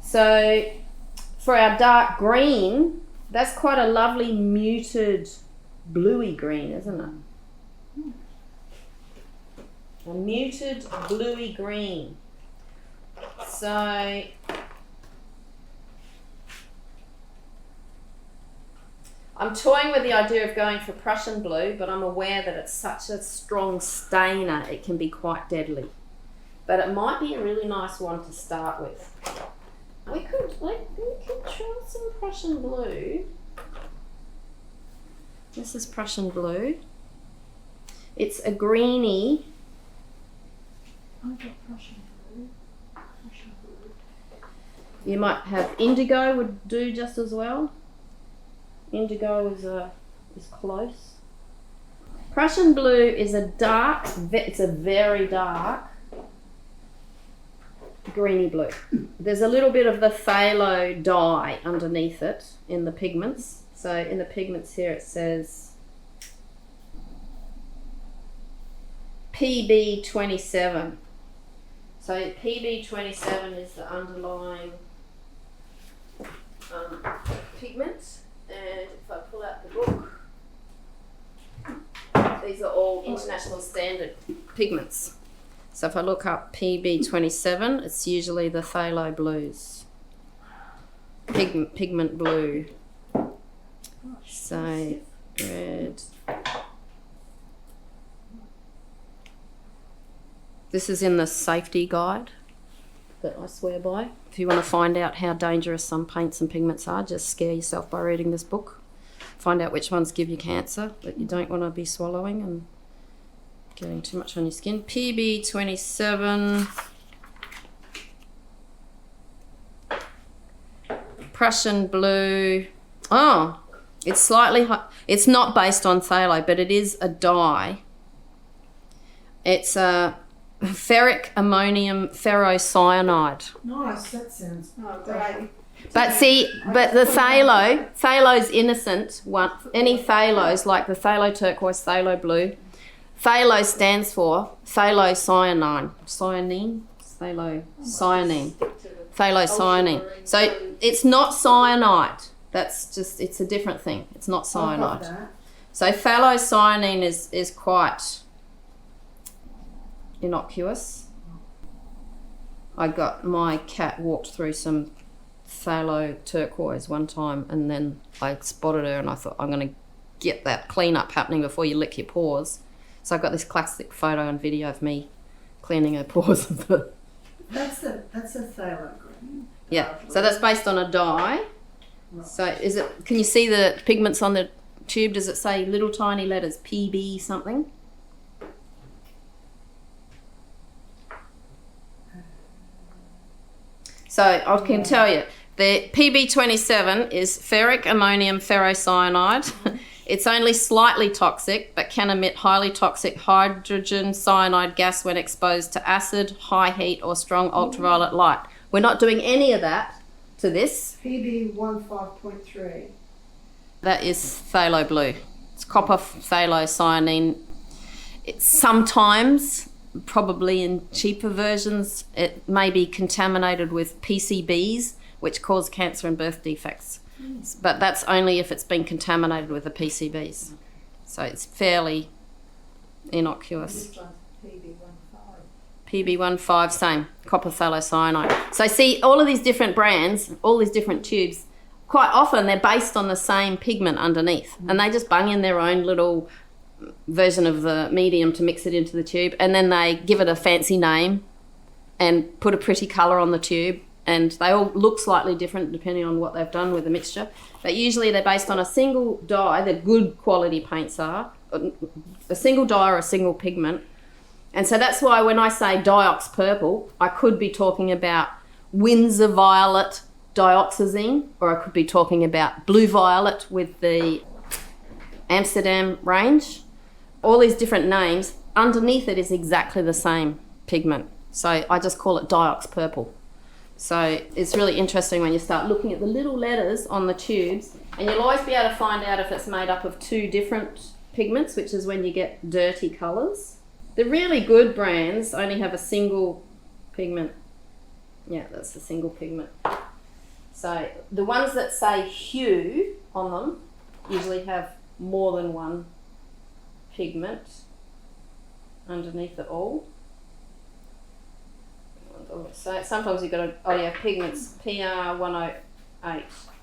So for our dark green, that's quite a lovely muted bluey green, isn't it? A muted bluey green. So I'm toying with the idea of going for Prussian blue, but I'm aware that it's such a strong stainer, it can be quite deadly. But it might be a really nice one to start with. We could try some Prussian blue. This is Prussian blue. It's a greeny. I've got Prussian blue. Prussian blue. You might have indigo would do just as well. Indigo is close. Prussian blue is a dark, it's a very dark greeny blue. There's a little bit of the phthalo dye underneath it in the pigments. So in the pigments here it says PB27. So PB27 is the underlying pigment. And if I pull out the book, these are all international standard pigments. So if I look up PB27, it's usually the phthalo blues, pigment blue. So red. This is in the safety guide that I swear by. If you want to find out how dangerous some paints and pigments are, just scare yourself by reading this book. Find out which ones give you cancer that you don't want to be swallowing and getting too much on your skin. PB27. Prussian blue. Oh, it's slightly high. It's not based on phthalo, but it is a dye. It's a ferric ammonium ferrocyanide. Nice, that sounds great. But see, but the phthalo's innocent one. Any phthalos, like the phthalo turquoise, phthalo blue, phthalo stands for phthalocyanine. Phthalocyanine. So it's not cyanide. That's just, it's a different thing. It's not cyanide. So phthalocyanine is quite innocuous. My cat walked through some phthalo turquoise one time, and then I spotted her and I thought, I'm going to get that cleanup happening before you lick your paws. So I've got this classic photo and video of me cleaning her paws. That's a phthalo green. Yeah, so that's based on a dye. Right. So can you see the pigments on the tube? Does it say little tiny letters, PB something? So I can tell you, the PB27 is ferric ammonium ferrocyanide. It's only slightly toxic, but can emit highly toxic hydrogen cyanide gas when exposed to acid, high heat, or strong ultraviolet light. We're not doing any of that to this. PB15.3. That is phthalo blue. It's copper phthalocyanine. It's sometimes, probably in cheaper versions, it may be contaminated with PCBs, which cause cancer and birth defects. But that's only if it's been contaminated with the PCBs. So it's fairly innocuous. This one's PB15, same, copper phthalocyanide. So see, all of these different brands, all these different tubes, quite often they're based on the same pigment underneath, and they just bung in their own little version of the medium to mix it into the tube, and then they give it a fancy name and put a pretty colour on the tube, and they all look slightly different depending on what they've done with the mixture. But usually they're based on a single dye, the good quality paints are, a single dye or a single pigment. And so that's why when I say diox purple, I could be talking about Windsor violet dioxazine, or I could be talking about blue violet with the Amsterdam range. All these different names, underneath it is exactly the same pigment. So I just call it diox purple. So it's really interesting when you start looking at the little letters on the tubes, and you'll always be able to find out if it's made up of two different pigments, which is when you get dirty colours. The really good brands only have a single pigment. Yeah, that's the single pigment. So the ones that say hue on them usually have more than one pigment underneath it all. So sometimes you've got pigments PR108,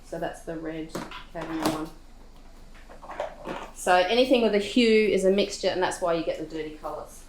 so that's the red cadmium one. So anything with a hue is a mixture, and that's why you get the dirty colours.